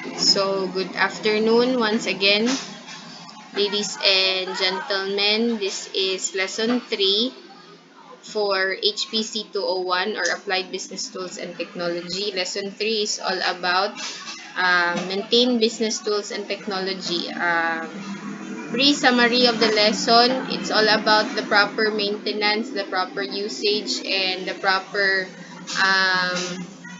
So, good afternoon once again, ladies and gentlemen. This is lesson 3 for HPC 201 or Applied Business Tools and Technology. Lesson 3 is all about maintain business tools and technology. Brief summary of the lesson, it's all about the proper maintenance, the proper usage, and the proper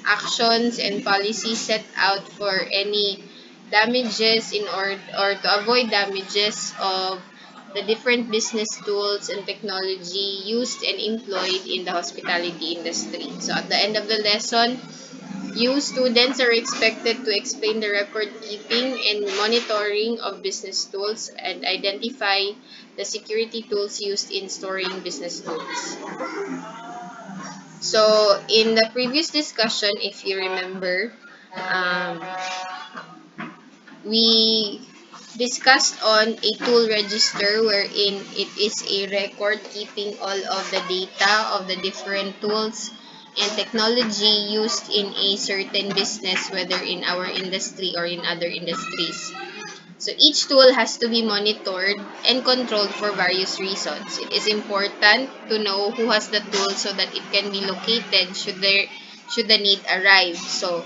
actions and policies set out for any damages or to avoid damages of the different business tools and technology used and employed in the hospitality industry. So at the end of the lesson, you students are expected to explain the record keeping and monitoring of business tools and identify the security tools used in storing business tools. So, in the previous discussion, if you remember, um, we discussed on a tool register wherein it is a record keeping all of the data of the different tools and technology used in a certain business, whether in our industry or in other industries. So each tool has to be monitored and controlled for various reasons. It is important to know who has the tool so that it can be located should the need arise. So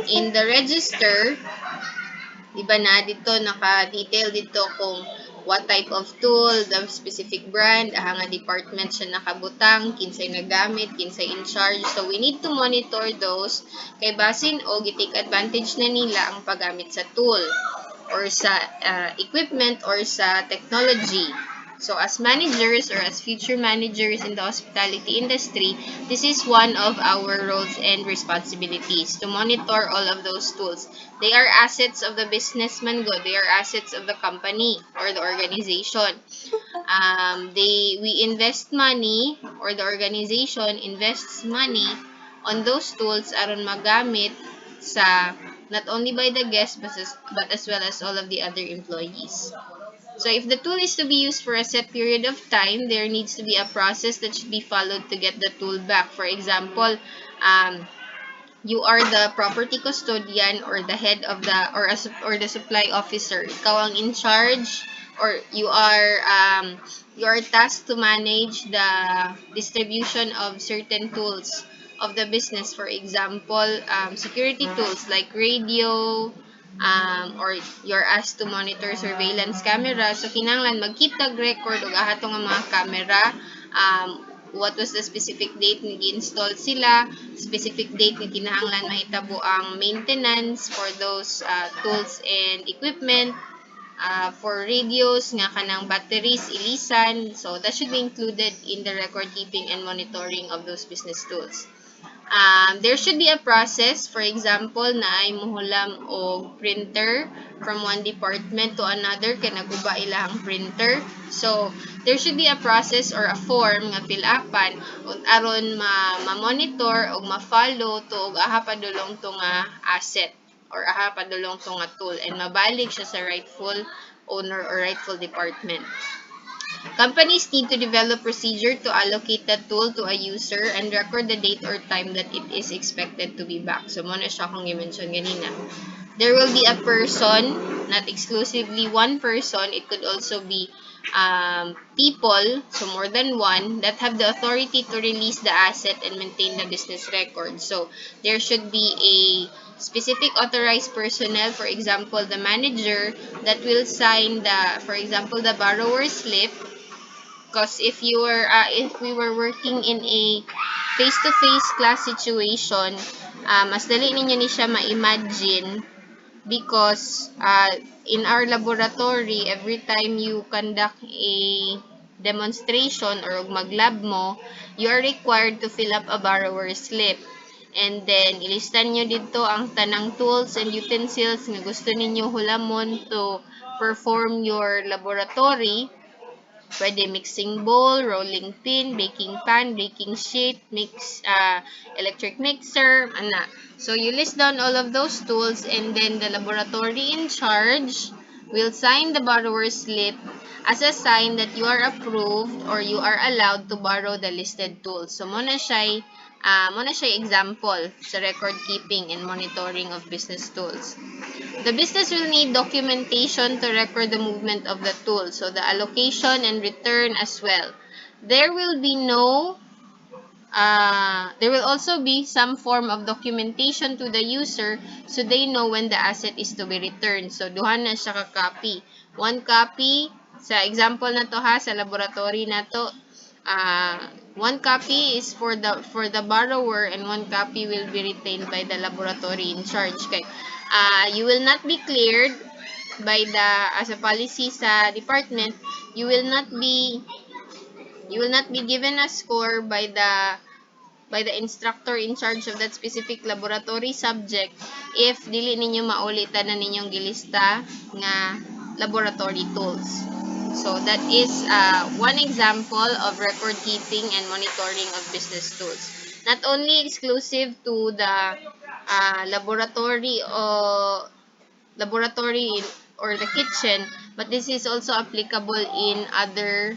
in the register, di ba na dito naka-detail dito kung what type of tool, the specific brand, nga department siya nakabutang, kinsay nagamit, kinsay in charge. So we need to monitor those kay basin o gitake advantage na nila ang paggamit sa tool or sa equipment or sa technology. So as managers or as future managers in the hospitality industry, this is one of our roles and responsibilities to monitor all of those tools. They are assets of the businessman good. They are assets of the company or the organization. We invest money or the organization invests money on those tools aron magamit sa not only by the guests but as well as all of the other employees. So if the tool is to be used for a set period of time, there needs to be a process that should be followed to get the tool back. For example, you are the property custodian or the head of the or the supply officer. Ikaw ang in charge or you are tasked to manage the distribution of certain tools of the business. For example, security tools like radio, or you're asked to monitor surveillance camera. So, kinanglan mag-keep tag record og ahato nga mga camera. What was the specific date ni gi-install sila, specific date ni kinahanglan mahitabo ang maintenance for those tools and equipment. For radios nga kanang batteries ilisan, so that should be included in the record keeping and monitoring of those business tools. There should be a process, for example, na ay muhulam o printer from one department to another kay naguba ilahang printer. So there should be a process or a form nga fill-upan aron ma-monitor o ma-follow to og aha padulong to nga asset or aha padulong to nga tool and mabalik siya sa rightful owner or rightful department. Companies need to develop procedure to allocate that tool to a user and record the date or time that it is expected to be back. So, muna siya kung i-mention ganina. There will be a person, not exclusively one person. It could also be people, so more than one, that have the authority to release the asset and maintain the business record. So, there should be a specific authorized personnel, for example, the manager that will sign for example, the borrower slip. Because if we were working in a face-to-face class situation, mas dali ninyo ni siya ma-imagine because in our laboratory, every time you conduct a demonstration or mag-lab mo, you are required to fill up a borrower slip. And then, ilistan nyo dito ang tanang tools and utensils na gusto ninyo hulamon to perform your laboratory. Pwede mixing bowl, rolling pin, baking pan, baking sheet, electric mixer, ana. So, you list down all of those tools and then the laboratory in charge will sign the borrower slip as a sign that you are approved or you are allowed to borrow the listed tools. So, muna siya Muna siya example sa record keeping and monitoring of business tools. The business will need documentation to record the movement of the tool, so the allocation and return as well. There will also be some form of documentation to the user so they know when the asset is to be returned. So, duha na siya ka-copy. One copy, sa example na to ha, sa laboratory na to, one copy is for the borrower and one copy will be retained by the laboratory in charge. Kay, you will not be cleared by as a policy sa department, you will not be given a score by the instructor in charge of that specific laboratory subject if dili ninyo maulitan na ninyong gilista nga laboratory tools. So that is one example of record keeping and monitoring of business tools. Not only exclusive to the laboratory or the kitchen, but this is also applicable in other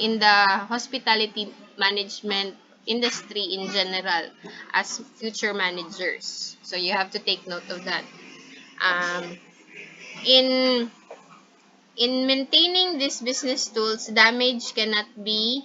in the hospitality management industry in general as future managers. So you have to take note of that. In maintaining these business tools, damage cannot be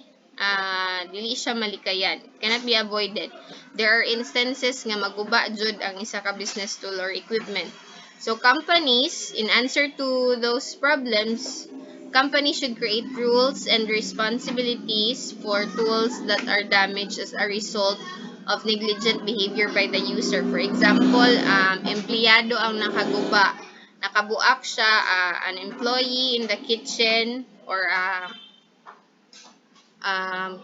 dili siya malikayan, cannot be avoided. There are instances nga maguba jud ang isa ka business tool or equipment. So companies, in answer to those problems, companies should create rules and responsibilities for tools that are damaged as a result of negligent behavior by the user. For example, empleyado ang nakabuak siya, an employee in the kitchen or an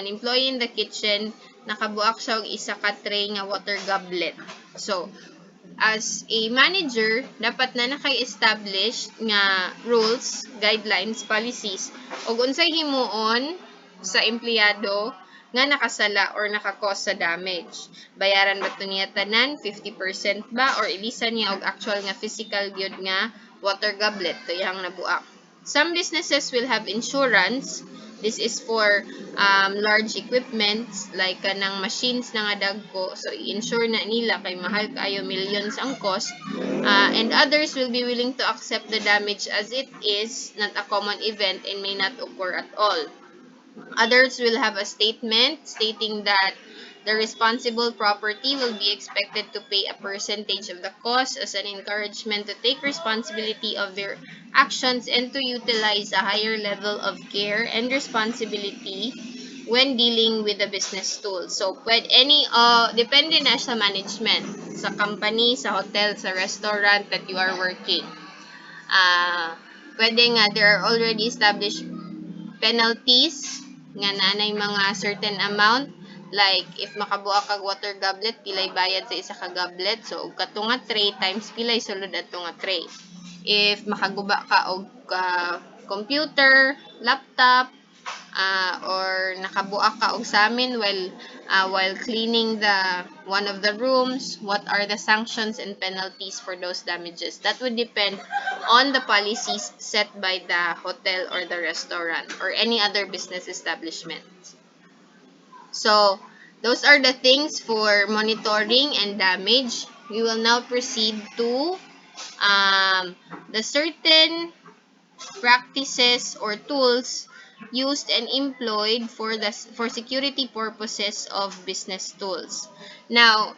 employee in the kitchen, nakabuak siya og isa ka tray nga water goblet. So, as a manager, dapat na naka-establish nga rules, guidelines, policies, ug unsay himuon sa empleyado nga nakasala or nakakos sa damage. Bayaran ba ito niya tanan? 50% ba? Or ilisan niya og actual nga physical gyud nga water goblet to iyang nabuak. Some businesses will have insurance. This is for large equipments like kanang machines na nga dagko. So, i-insure na nila kay mahal kayo, millions ang cost. And others will be willing to accept the damage as it is not a common event and may not occur at all. Others will have a statement stating that the responsible property will be expected to pay a percentage of the cost as an encouragement to take responsibility of their actions and to utilize a higher level of care and responsibility when dealing with the business tool. So, depende na sa management, sa company, sa hotel, sa restaurant that you are working. Pwede nga, there are already established penalties nga nanay mga certain amount, like if makabuak kag water goblet, pilay bayad sa isa ka goblet, so og kato nga tray times pilay sulod ato nga tray. If makaguba ka og computer, laptop, or nakabuak ka og samin while cleaning one of the rooms, what are the sanctions and penalties for those damages? That would depend on the policies set by the hotel or the restaurant or any other business establishment. So, those are the things for monitoring and damage. We will now proceed to the certain practices or tools used and employed for security purposes of business tools. Now,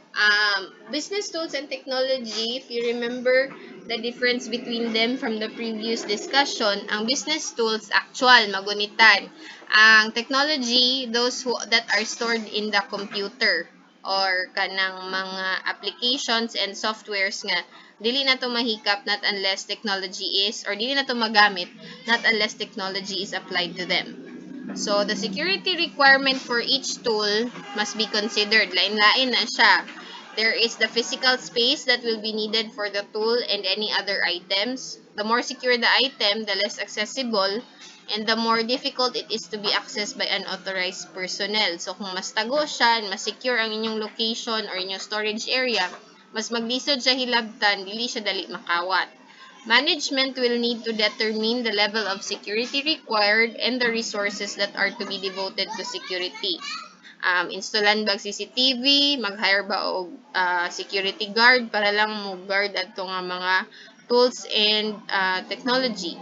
business tools and technology, if you remember the difference between them from the previous discussion, ang business tools actual magunitan. Ang technology, those that are stored in the computer or kanang mga applications and softwares nga dili na to mahikap not unless technology is, or dili na to magamit not unless technology is applied to them. So, the security requirement for each tool must be considered. Lain-lain na siya. There is the physical space that will be needed for the tool and any other items. The more secure the item, the less accessible, and the more difficult it is to be accessed by unauthorized personnel. So, kung mas tago siya, mas secure ang inyong location or inyong storage area, mas maglisod siya hilabtan, dili siya dali makawat. Management will need to determine the level of security required and the resources that are to be devoted to security. installan bag CCTV, mag-hire ba og security guard para lang mo guard adto nga mga tools and technology.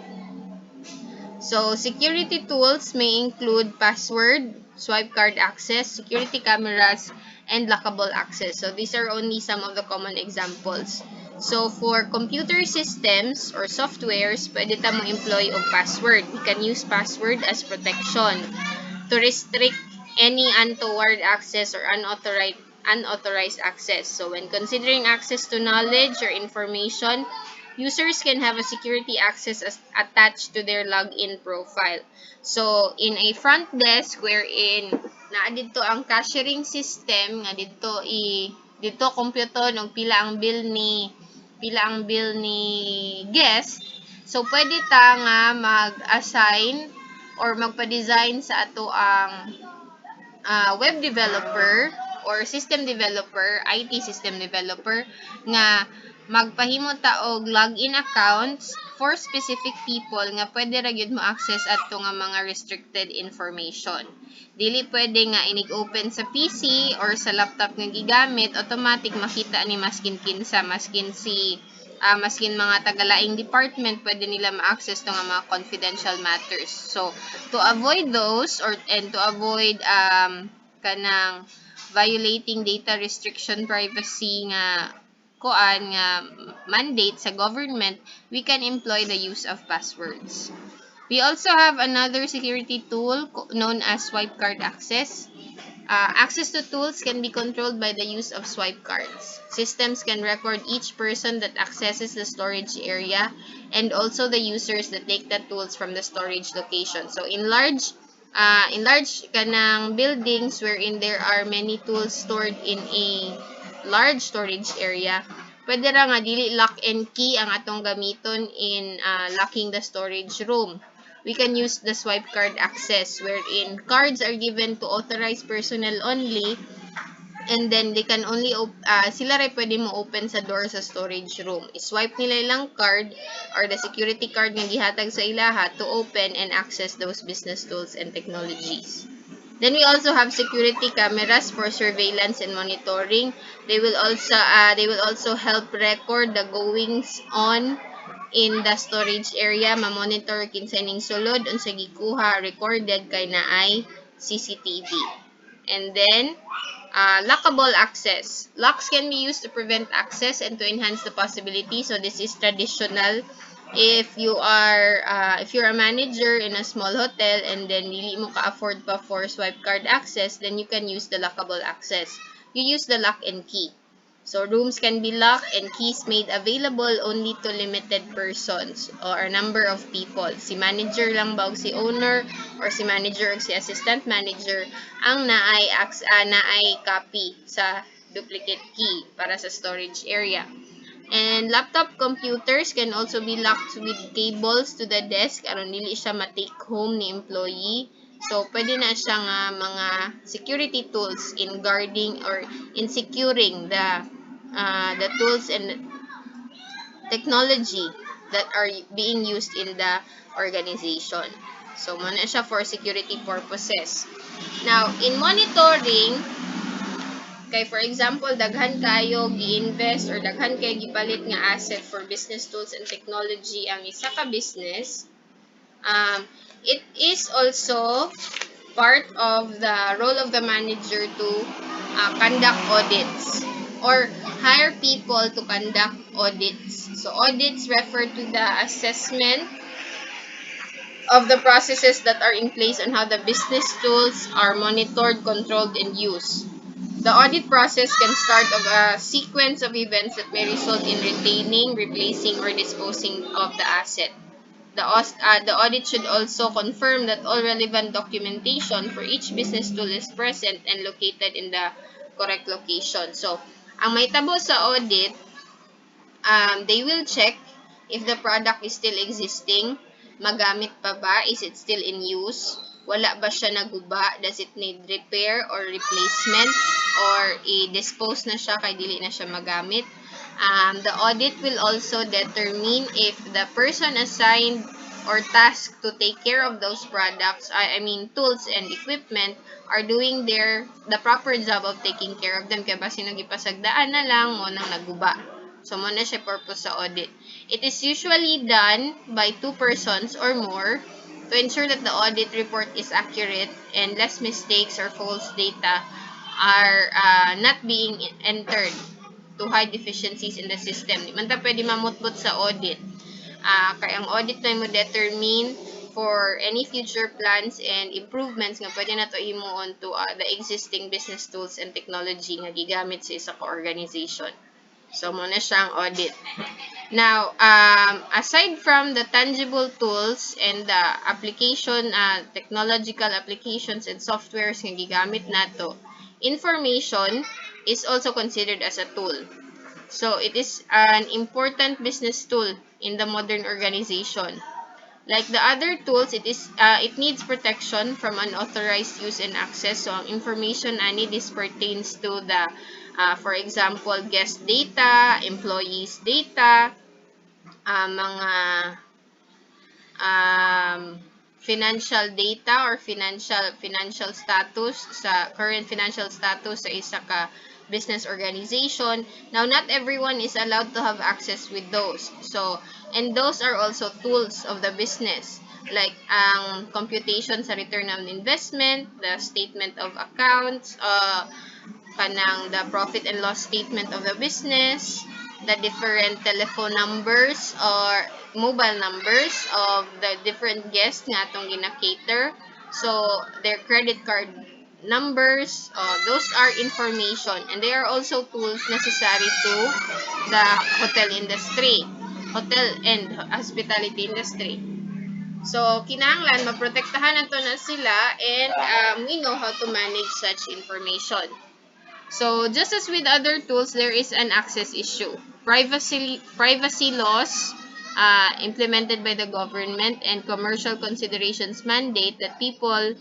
So, security tools may include password, swipe card access, security cameras, and lockable access. So, these are only some of the common examples. So, for computer systems or softwares, pwede ta mo employ og password. We can use password as protection to restrict any untoward access or unauthorized access. So, when considering access to knowledge or information, users can have a security access attached to their login profile. So, in a front desk wherein naa dito ang cashiering system nga dito computon og pila ang bill ni guest. So, pwede ta nga mag-assign or magpa-design sa ato ang web developer or system developer, IT system developer nga magpahimo ta og login accounts for specific people nga pwede ra gyud mo access adto nga mga restricted information. Dili pwede nga inig-open sa PC or sa laptop nga gigamit, automatic makita ni maskin kinsa, maskin mga tagalaing department, pwede nila ma-access to nga mga confidential matters. So, to avoid those and to avoid kanang violating data restriction privacy nga mandate sa government, we can employ the use of passwords. We also have another security tool known as swipe card access. Access to tools can be controlled by the use of swipe cards. Systems can record each person that accesses the storage area and also the users that take the tools from the storage location. So in large kanang buildings wherein there are many tools stored in a large storage area, pwede ra nga dili lock and key ang atong gamiton in locking the storage room. We can use the swipe card access wherein cards are given to authorized personnel only, and then they can only sila ray pwede mo open sa door sa storage room. I-swipe nila ilang card or the security card nga gihatag sa ilaha to open and access those business tools and technologies. Then we also have security cameras for surveillance and monitoring. They will also help record the goings on in the storage area, ma-monitor kinsa ning sulod unsa gikuha, recorded kay naay CCTV. And then lockable access. Locks can be used to prevent access and to enhance the possibility. So this is traditional. If you're a manager in a small hotel and then dili mo ka afford pa for swipe card access, then you can use the lockable access. You use the lock and key. So rooms can be locked and keys made available only to limited persons or a number of people. Si manager lang ba o si owner or si manager o si assistant manager ang naay copy sa duplicate key para sa storage area. And laptop computers can also be locked with cables to the desk aron dili siya ma-take home ni employee. So, pwede na siya nga mga security tools in guarding or in securing the tools and technology that are being used in the organization. So, muna siya for security purposes. Now, in monitoring, kay for example, daghan kayo gi-invest or daghan kayo gipalit nga asset for business tools and technology ang isa ka business, it is also part of the role of the manager to conduct audits or hire people to conduct audits. So audits refer to the assessment of the processes that are in place on how the business tools are monitored, controlled, and used. The audit process can start of a sequence of events that may result in retaining, replacing, or disposing of the asset. The audit should also confirm that all relevant documentation for each business tool is present and located in the correct location. So, ang may tabo sa audit, they will check if the product is still existing, magamit pa ba, is it still in use, wala ba siya naguba, does it need repair or replacement, or i-dispose na siya kay dili na siya magamit. The audit will also determine if the person assigned or tasked to take care of those products, I mean tools and equipment, are doing the proper job of taking care of them. Kaya basi nagipasagdaan na lang mo nang naguba. So, mo na siya purpose sa audit. It is usually done by 2 persons or more to ensure that the audit report is accurate and less mistakes or false data are not being entered to hide deficiencies in the system. Di man ta pwede mamutbot sa audit. Kaya ang audit na mo determine for any future plans and improvements nga pwede na to himuon to the existing business tools and technology nga gigamit sa isa ka organization. So, muna siyang audit. Now, aside from the tangible tools and the application, technological applications and softwares nga gigamit nato, information is also considered as a tool. So, it is an important business tool in the modern organization. Like the other tools, it needs protection from unauthorized use and access. So, ang information ani this pertains to the, for example, guest data, employees data, mga financial data or financial status current financial status sa isa ka business organization. Now, not everyone is allowed to have access with those. So, and those are also tools of the business. Like ang computation sa return on investment, the statement of accounts, the profit and loss statement of the business, the different telephone numbers or mobile numbers of the different guests nga atong gina-cater. So, their credit card numbers, those are information, and they are also tools necessary to the hotel and hospitality industry. So, kinahanglan maprotektahan nato na sila, and we know how to manage such information. So, just as with other tools, there is an access issue. Privacy laws implemented by the government and commercial considerations mandate that people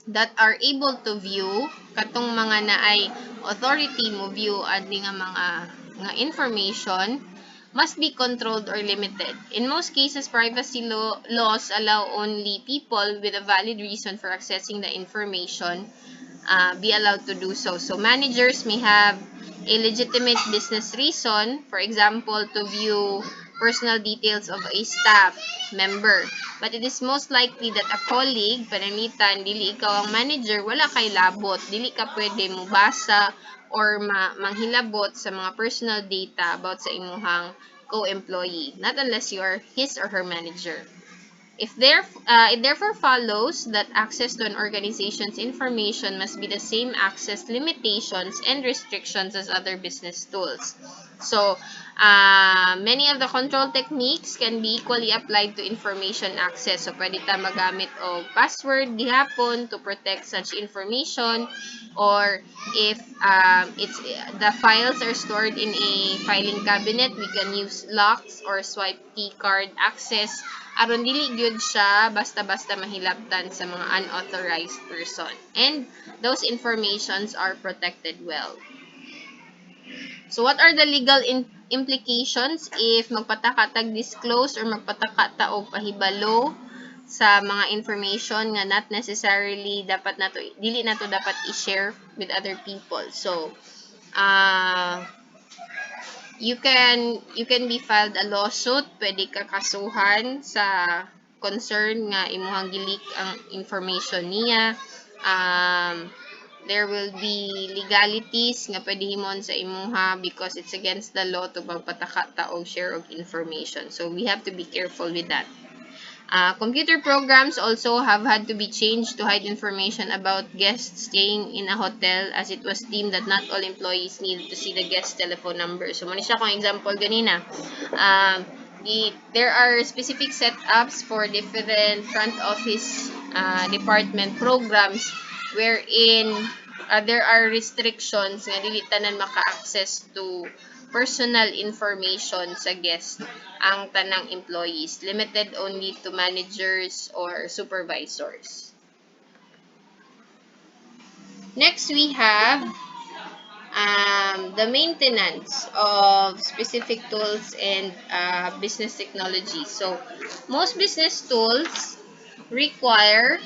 that are able to view katong mga naay authority mo view adli nga mga information must be controlled or limited. In most cases, privacy laws allow only people with a valid reason for accessing the information be allowed to do so. So, managers may have a legitimate business reason, for example, to view personal details of a staff member. But it is most likely that a colleague, panamitan, dili ikaw ang manager, wala kay labot. Dili ka pwede mo basa or manghilabot sa mga personal data about sa imuhang co-employee, not unless you are his or her manager. It therefore follows that access to an organization's information must be the same access limitations and restrictions as other business tools. So, many of the control techniques can be equally applied to information access. So, pwede ta magamit og password gihapon to protect such information, or if the files are stored in a filing cabinet, we can use locks or swipe key card access aron dili gyud siya basta-basta mahilabtan sa mga unauthorized person, and those informations are protected well. So, what are the legal implications if magpatakatag disclose or magpatakata og pahibalo sa mga information nga not necessarily dili nato dapat i-share with other people? So, you can be filed a lawsuit, pwede ka kasuhan sa concern nga imuhang gileak ang information niya. There will be legalities nga pwede himon sa imuha because it's against the law to magpatakata o share of information. So, we have to be careful with that. Computer programs also have had to be changed to hide information about guests staying in a hotel, as it was deemed that not all employees needed to see the guest telephone number. So, muna siya kung example ganina. There are specific setups for different front office department programs wherein there are restrictions nga dili tanan maka-access to personal information sa guest ang tanang employees, limited only to managers or supervisors. Next, we have the maintenance of specific tools and business technology. So, most business tools require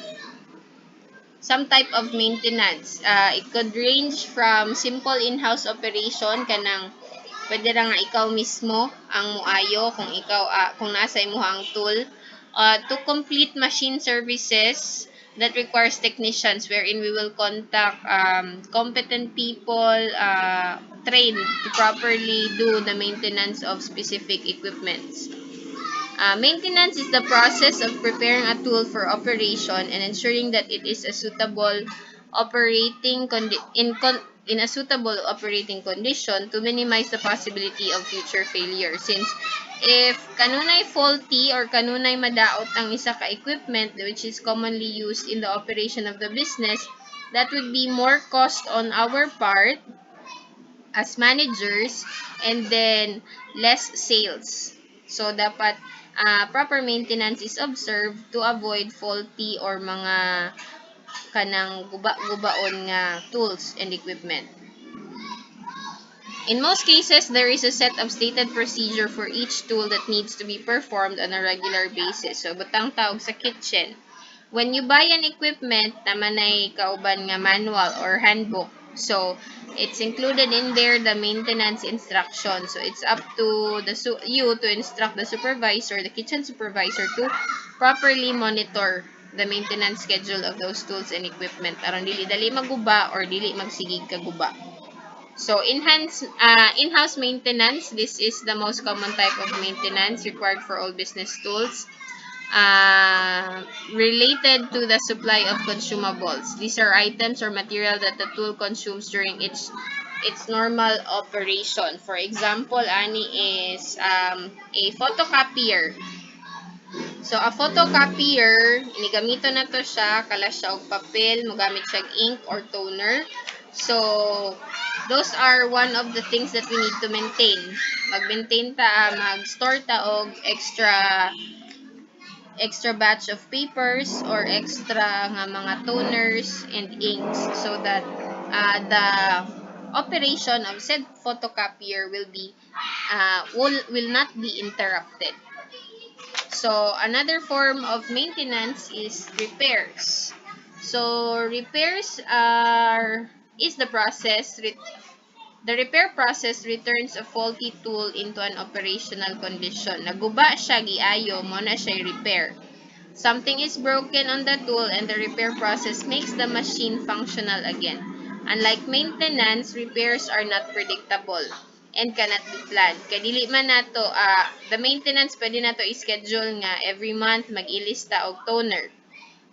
some type of maintenance. It could range from simple in-house operation kanang pwede ra nga ikaw mismo ang muayo kung ikaw kung nasa imo ang tool, to complete machine services that requires technicians wherein we will contact competent people trained to properly do the maintenance of specific equipments. Maintenance is the process of preparing a tool for operation and ensuring that it is a suitable operating in a suitable operating condition to minimize the possibility of future failure. Since if kanunay faulty or kanunay madaot ang isa ka equipment which is commonly used in the operation of the business, that would be more cost on our part as managers and then less sales. So, dapat proper maintenance is observed to avoid faulty or mga kanang guba-gubaon nga tools and equipment. In most cases, there is a set of stated procedure for each tool that needs to be performed on a regular basis. So, butang tawag sa kitchen. When you buy an equipment, naman ay kauban nga manual or handbook. So, it's included in there the maintenance instruction. So, it's up to you to instruct the supervisor, the kitchen supervisor, to properly monitor the maintenance schedule of those tools and equipment. Aron dili dali maguba or dili magsigig kaguba. So, in-house maintenance, this is the most common type of maintenance required for all business tools. Related to the supply of consumables. These are items or material that the tool consumes during its normal operation. For example, ani is a photocopier. So, a photocopier, inigamito na to siya, kala siya og papel, mogamit siya ink or toner. So, those are one of the things that we need to maintain. Mag-maintain ta, mag-store ta og extra batch of papers or extra nga mga toners and inks so that the operation of said photocopier will not be interrupted. So, another form of maintenance is repairs. So, repairs is the process. The repair process returns a faulty tool into an operational condition. Naguba siya, giayo, mo na siya repair. Something is broken on the tool and the repair process makes the machine functional again. Unlike maintenance, repairs are not predictable and cannot be planned. Kaya dili man nato, the maintenance pwede nato i-schedule nga every month mag-ilista og toner.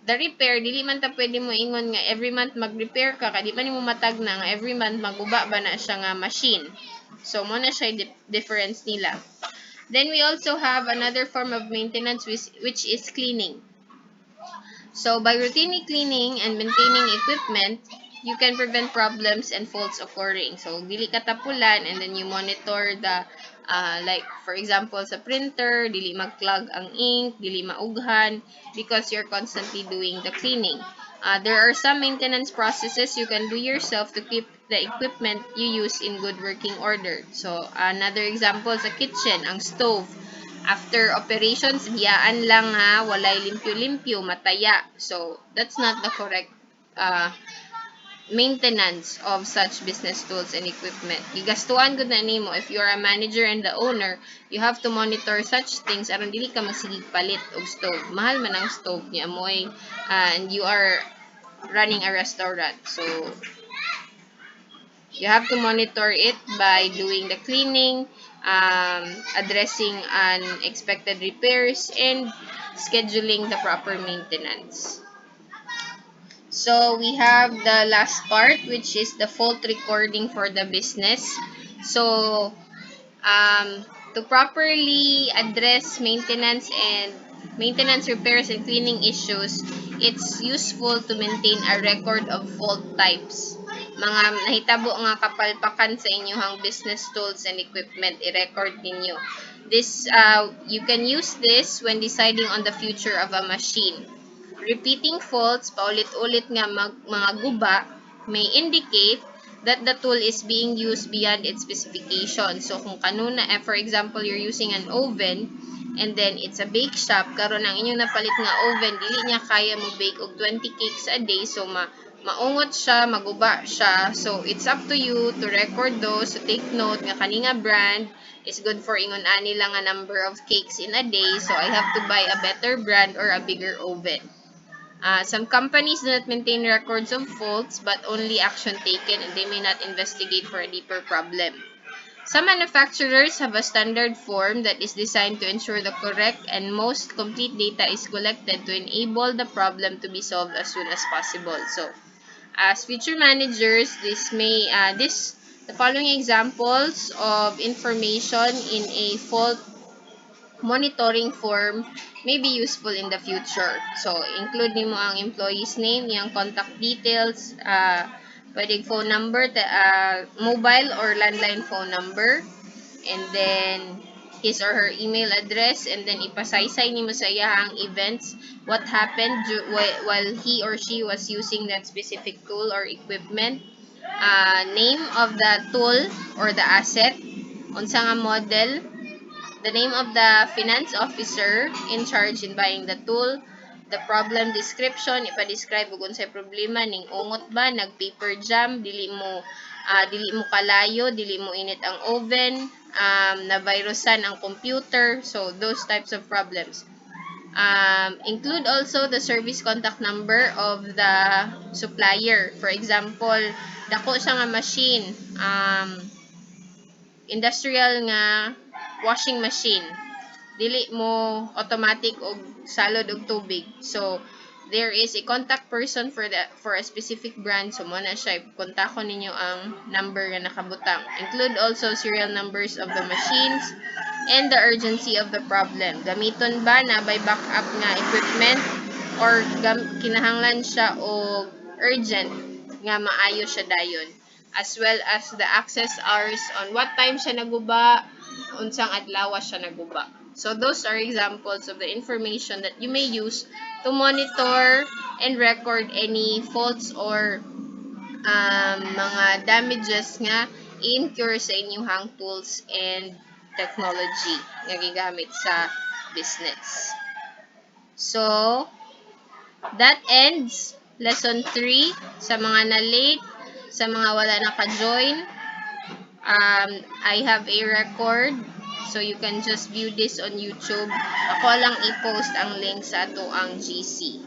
The repair, dili man ta pwede mo ingon nga every month mag-repair ka, kadi man mo matag na nga every month maguba ba na siya nga machine. So, mo na siya difference nila. Then we also have another form of maintenance which is cleaning. So, by routinely cleaning and maintaining equipment, you can prevent problems and faults occurring. So, dili ka tapulan and then you monitor the, like, for example, sa printer, dili mag-clog ang ink, dili maughan, because you're constantly doing the cleaning. There are some maintenance processes you can do yourself to keep the equipment you use in good working order. So, another example sa kitchen, ang stove. After operations, giyaan lang ha, walay limpyo-limpyo, mataya. So, that's not the correct maintenance of such business tools and equipment. Gigastuan gud na nimo if you are a manager and the owner, you have to monitor such things aron dili ka masigig palit og stove. Mahal man ang stove niya moy and you are running a restaurant. So, you have to monitor it by doing the cleaning, addressing unexpected repairs, and scheduling the proper maintenance. So, we have the last part, which is the fault recording for the business. So, to properly address maintenance, repairs, and cleaning issues, it's useful to maintain a record of fault types. Mga nahitabo nga kapalpakan sa inyong business tools and equipment, i-record ninyo. You can use this when deciding on the future of a machine. Repeating faults, paulit-ulit nga mga guba, may indicate that the tool is being used beyond its specification. So kung kanuna, for example, you're using an oven, and then it's a bake shop, karon ang inyong napalit nga oven, dili niya kaya mo bake og 20 cakes a day, so maungot siya, maguba siya. So it's up to you to record those, to take note nga kani nga brand is good for ingon ani lang a number of cakes in a day, so I have to buy a better brand or a bigger oven. Some companies do not maintain records of faults, but only action taken, and they may not investigate for a deeper problem. Some manufacturers have a standard form that is designed to ensure the correct and most complete data is collected to enable the problem to be solved as soon as possible. So, as feature managers, the following examples of information in a fault monitoring form may be useful in the future. So, include mo ang employee's name, yung contact details, pwedeng phone number, mobile or landline phone number, and then his or her email address, and then ipasaysay nimo sa iyahang events, what happened while he or she was using that specific tool or equipment, name of the tool or the asset, unsa nga model, the name of the finance officer in charge in buying the tool, the problem description, ipa-describe ug unsay problema, ning ungot ba, nag-paper jam, dili mo kalayo, dili mo init ang oven, na-virusan ang computer, so those types of problems. Include also the service contact number of the supplier. For example, dako siya nga machine, industrial nga washing machine, dili mo automatic og salod og tubig, so there is a contact person for a specific brand, so mo na siya, kontakon ninyo ang number nga nakabutang. Include also serial numbers of the machines and the urgency of the problem. Gamiton ba na by backup nga equipment, or kinahanglan siya og urgent nga maayo siya dayon, as well as the access hours, on what time siya naguba, unsang adlaw siya naguba. So those are examples of the information that you may use to monitor and record any faults or mga damages nga i-incur sa inyong tools and technology nga gigamit sa business. So, that ends lesson 3. Sa mga na-late, sa mga wala naka-join, I have a record, so you can just view this on YouTube. Ako lang i-post ang link sa ato ang GC.